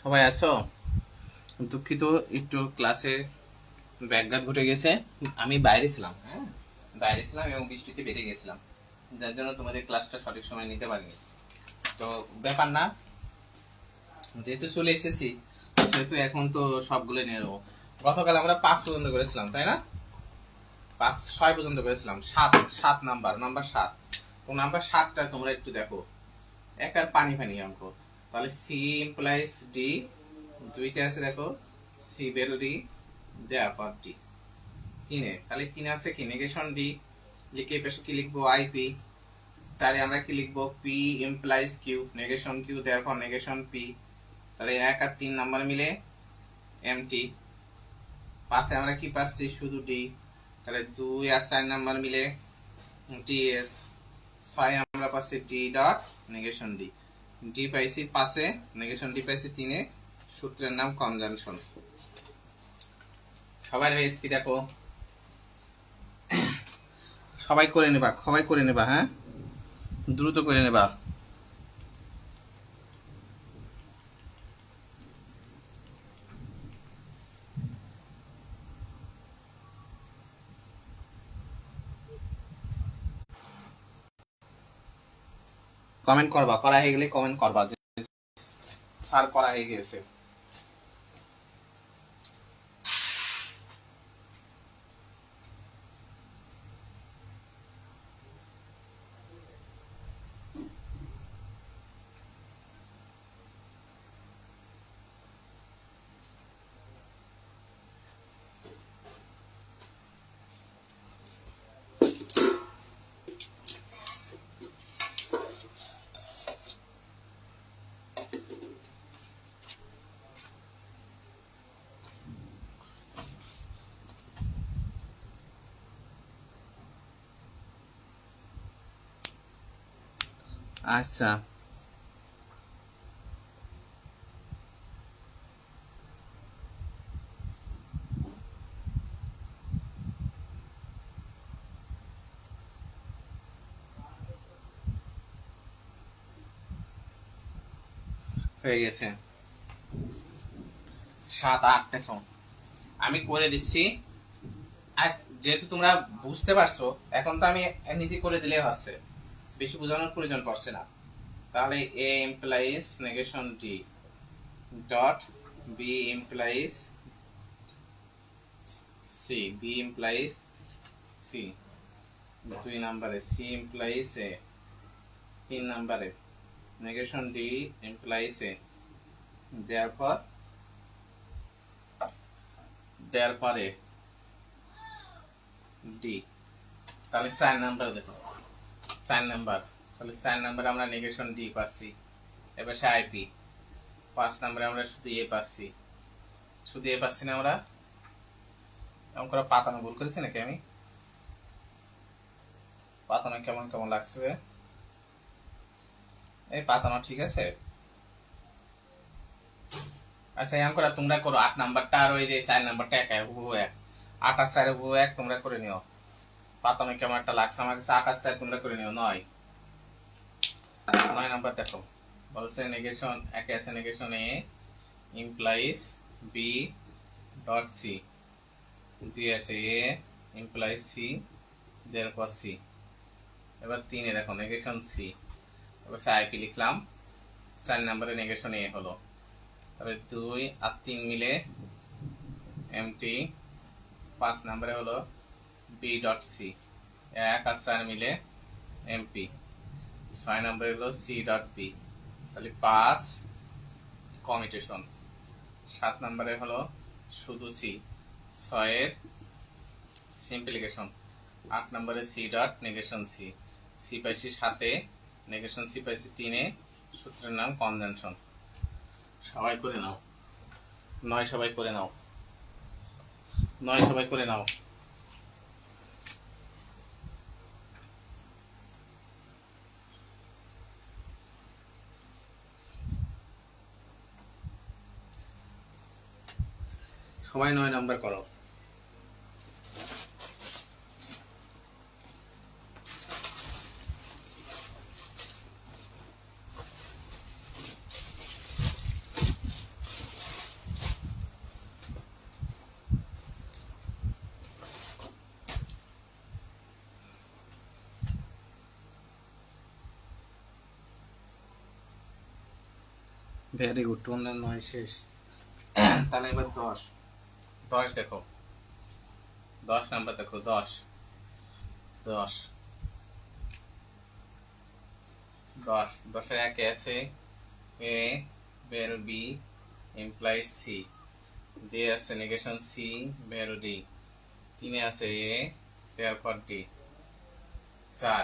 সবাই আছো? দুঃখিত, একটু ক্লাসে ব্যাঘাত ঘটে গেছে। আমি বাইরে ছিলাম, হ্যাঁ, বাইরে ছিলাম এবং বৃষ্টিতে বেরিয়ে গেছিলাম, যার জন্য তোমাদের ক্লাসটা সঠিক সময় নিতে পারিনি। তো ব্যাপার না, যেহেতু চলে এসেছি সেহেতু এখন তো সবগুলো নিয়ে নেবো। গতকাল আমরা 5 পর্যন্ত করেছিলাম, তাই না? 5 6 পর্যন্ত করেছিলাম। সাত সাত নাম্বার 7। তো নাম্বার 7টা তোমরা একটু দেখো, একটা পানি পানি অঙ্ক। তাহলে সি ইমপ্লাইজ ডি, দুইটা আছে দেখো, সি বের ডি, দেয়ার পর ডি। চিনে, তাহলে চিনে আছে কি নেগেশন ডি, লিখে পেশে কি লিখবো আইপি। 4 আমরা কি লিখবো P implies Q, negation Q therefore negation P. তাহলে 1 আর 3 নাম্বার মিলে এমটি। 5 আমরা কি পাচ্ছি শুধু ডি, তাহলে 2 আর 4 নাম্বার মিলে টিএস। 6 আমরা পাচ্ছি D dot negation D. D পাইছি 5-এ, নেগেশন ডি পাইছি 3-এ। সূত্রের নাম কনজাংশন। সবাই হয়েছে কি দেখো, সবাই করে নেবা, হ্যাঁ, দ্রুত করে নেবা। কমেন্ট করবা, করা হয়ে গেলে কমেন্ট করবা যে স্যার করা হয়ে গেছে। আচ্ছা, হয়ে গেছে। 7 8 দেখো, আমি করে দিচ্ছি। আর যেহেতু তোমরা বুঝতে পারছো, এখন তো আমি নিজে করে দিলে হচ্ছে, বেশি বোঝানোর প্রয়োজন পড়ছে না। তাহলে A implies negation D dot B implies C, B implies C. 2 নাম্বারে সি ইমপ্লাইজ এ, 3 নাম্বারে negation D implies A, there A D. তাহলে 4 নাম্বার দেখো, 4 নাম্বার, তাহলে 4 নাম্বারে আমরা নেগেশন ডি পাচ্ছি। এবার সে আইপি। 5 নাম্বারে আমরা শুধু এ পাচ্ছি, শুধু এ পাচ্ছি না আমরা। এমন করে পাতানো ভুল করেছি নাকি আমি? পাতানো কেমন কেমন লাগছে? এই পাতানো ঠিক আছে। আচ্ছা, এমন করে তোমরা করো 8 নাম্বারটা আর ওই যে 4 নাম্বারটা একা হুবহু এক। 8 আর 4 হুবহু এক, তোমরা করে নিও। পাতানো কেমন একটা লাগছে আমার কাছে। 8 আর 4 তোমরা করে নিও। 9 নাম্বার দেখো, বলছে নেগেশন একে আছে negation A implies B dot C, G আছে A implies C, therefore C. এবার 3-এ দেখো নেগেশন সি, এবার আইপি লিখলাম। 4 নাম্বারে নেগেশন এ হলো, তবে 2 আর 3 মিলে এমটি। 5 নাম্বারে হলো বি ডট সি, 1 আর 4 মিলে এমপি। 6 নাম্বারে হলো সি ডট বি, তাহলে 5 কমিউটেশন। 7 নাম্বারে হলো শুধু সি, 6-এর সিম্পলিফিকেশন। 8 নাম্বারে C dot negation C, C পাইছি 7-এ, নেগেশন সি পাইছি 3-এ। সূত্রের নাম কনজাংশন। সবাই করে নাও। 9 সবাই করে নাও। 9 সবাই করে নাও। সবাই 9 নাম্বার করো। ভেরি গুড, তোমাদের 9 শেষ। তাহলে এবার 10। 10 দেখো, 10 নাম্বার দেখো, 10 10 10 10-এর একে আছে a value B implies C, দিয়ে আছে নেগেশন সি ভ্যালু ডি, 3-এ আছে এ তারপর ডি, 4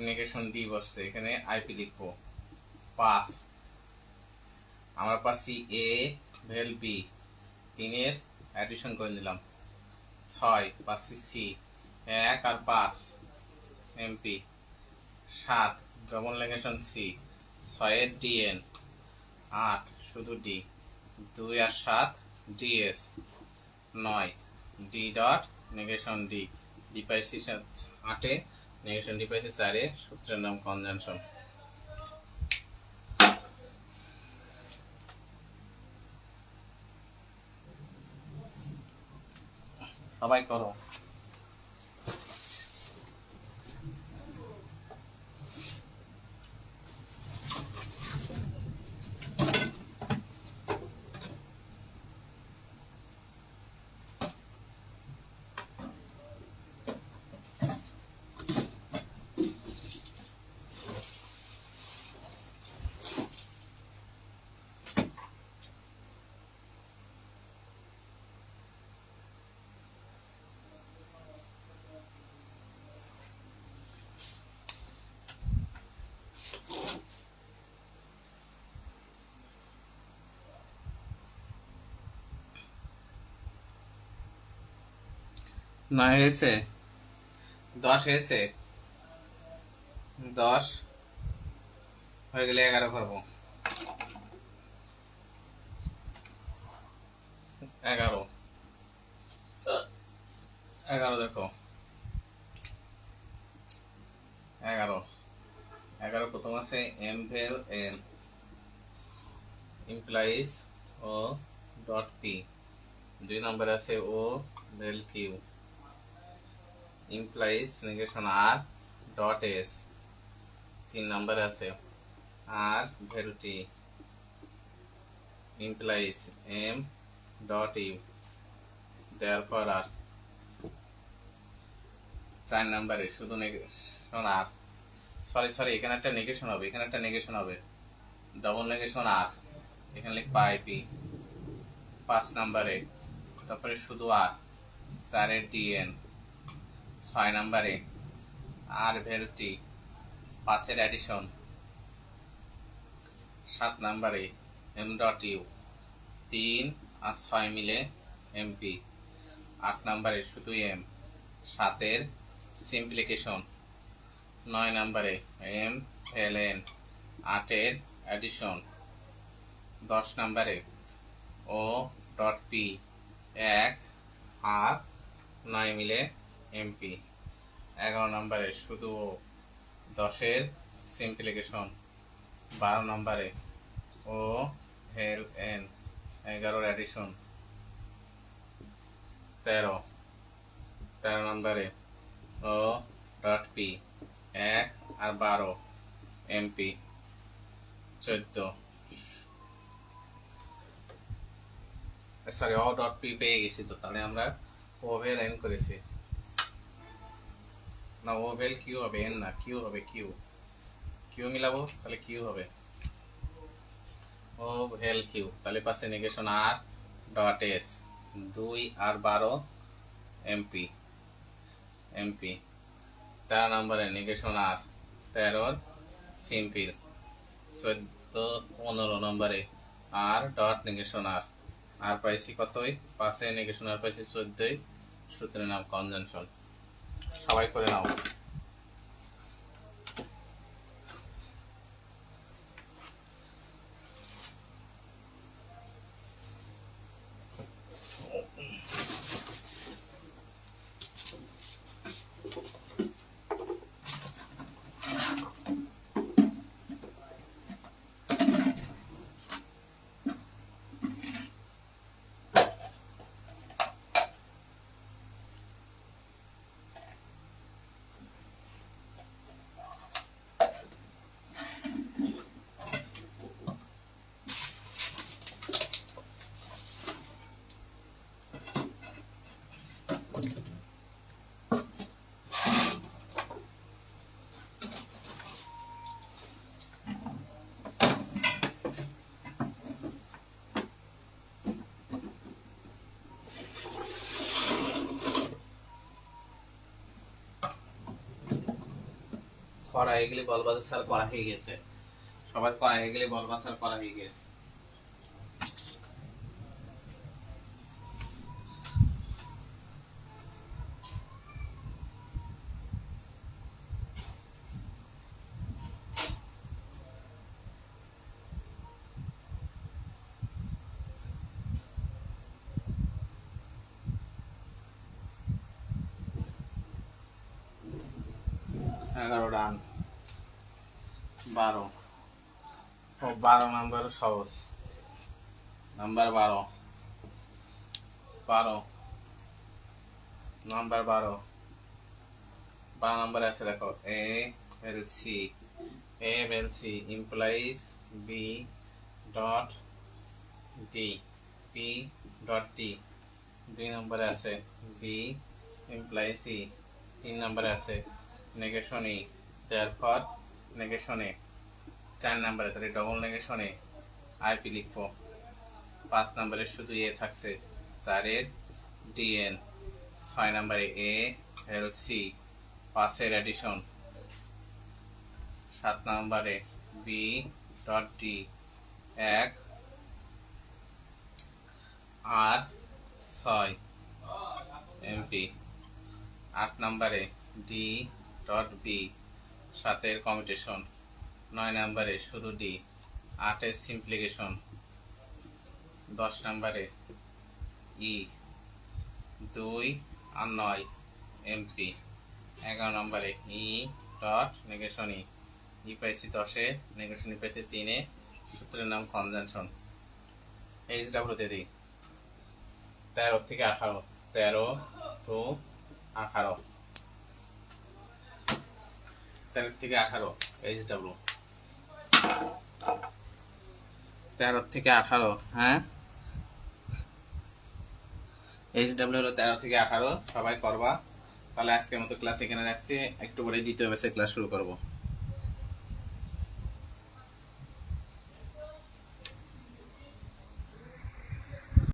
নেগেশন ডি বসছে, এখানে আইপি লিখবো। 5 আমরা পাচ্ছি এ ভ্যাল বি, 3-এর অ্যাডিশন করে নিলাম। 6 পাচ্ছি সি, 1 আর 5 এমপি। 7 ডবল নেগেশন সি, 6-এর ডিএন। 8 শুধু ডি, 2 আর 7 DS. 9 D dot negation D, D পাইছি 8-এ, নেগেশন ডি পাইছি 4-এ, সূত্রের নাম কনজাংশন। সবাই করো। নয় হয়েছে, 10 হয়েছে, 10 হয়ে গেলে 11 করবো। 11 11 দেখো, 11 11 প্রথম আছে M vel N implies O dot P, 2 নম্বরে আছে O vel Q implies negation R dot S, 3 নম্বরে আছে R vel T implies M dot U therefore R. 4 নম্বরে শুধু নেগেশন আর, সরি এখানে একটা নেগেশন হবে, এখানে একটা নেগেশন হবে, ডবল নেগেশন আর, এখানে লিখবা আইপি। 5 নম্বরে তারপরে শুধু আর, 4-এর ডিএন। 6 নম্বরে আর ভ্যালু টি, 5-এর অ্যাডিশন। 7 নম্বরে এম ডট ইউ, 3 আর 6 মিলে এমপি। 8 নম্বরে শুধু এম, 7-এর সিম্পলিফিকেশন। 9 নম্বরে এম এল এন, 8-এর অ্যাডিশন। 10 নম্বরে ও ডট পি, 1 আর 9 মিলে এমপি। 11 নম্বরে শুধু ও, 10-এর সিম্পলিফিকেশন। 12 নম্বরে ও হেল এন, 11-এর অ্যাডিশন। 13 নম্বরে ও ডট পি, 1 আর 12 এমপি। 14 ও ডট পি পেয়ে গেছি, তো তাহলে আমরা ও ভেল এন করেছি না, ও ভেল কিউ হবে, এন না, কিউ হবে, কিউ কিউ মিলাবো তাহলে কিউ হবে ও ভেল কিউ, তাহলে পাশে নেগেশন আর ডট এস, 2 আর 12 এমপি এমপি। 13 নম্বরে নেগেশন আর, 13 সিম্পল। 15 নম্বরে আর ডট নেগেশন আর পাইছি কতই, 5-এ নেগেশন আর পাইছি 14, সূত্রের নাম কনজাংশন। সবাই করে নাও। করা হয়ে গেলে বল বাজার স্যার করা হয়ে গেছে, সবার করা হয়ে গেলে বল বাজার করা হয়ে গেছে। এগারো রান, 12, ও 12 নাম্বার সহজ, নাম্বার 12, 12 নাম্বার 12 নাম্বার আছে দেখো, A L C, A L C implies B dot D, P dot D 2 নম্বরে আছে, বি ইমপ্লাই সি 3 নম্বরে আছে, negation E, therefore negation A 4 নম্বরে, তাহলে ডবল নেগেশন এ আইপি লিখবো। 5 নম্বরে শুধু এ থাকছে, 4 ডিএন, 6 নম্বরে এ এল সি 5 এডিশন, 7 নম্বরে বি ডট ডি 1 আর 6 এমপি, 8 নম্বরে ডি ডট বি 7 কমিউটেশন, 9 নম্বরে শুধু ডি 8 সিম্পলিকেশন, 10 নম্বরে ই 2 আর 9 এমপি, 11 নম্বরে ই ডট নেগেশন ই পাইছি 10, নেগেশন ই পাইছি 3, সূত্রের নাম কনজাংশন। এইচ ডাব্লিউতে দিই 13 থেকে 18, 13 টু 18, 13 থেকে 18 এইচ ডাব্লিউ, 13 থেকে 18, হ্যাঁ এইচ ডাব্লিউ হলো 13 থেকে 18, সবাই করবা। তাহলে আজকের মতো ক্লাস এখানে রাখছি, একটু পরে দ্বিতীয় ব্যাচে ক্লাস শুরু করবো।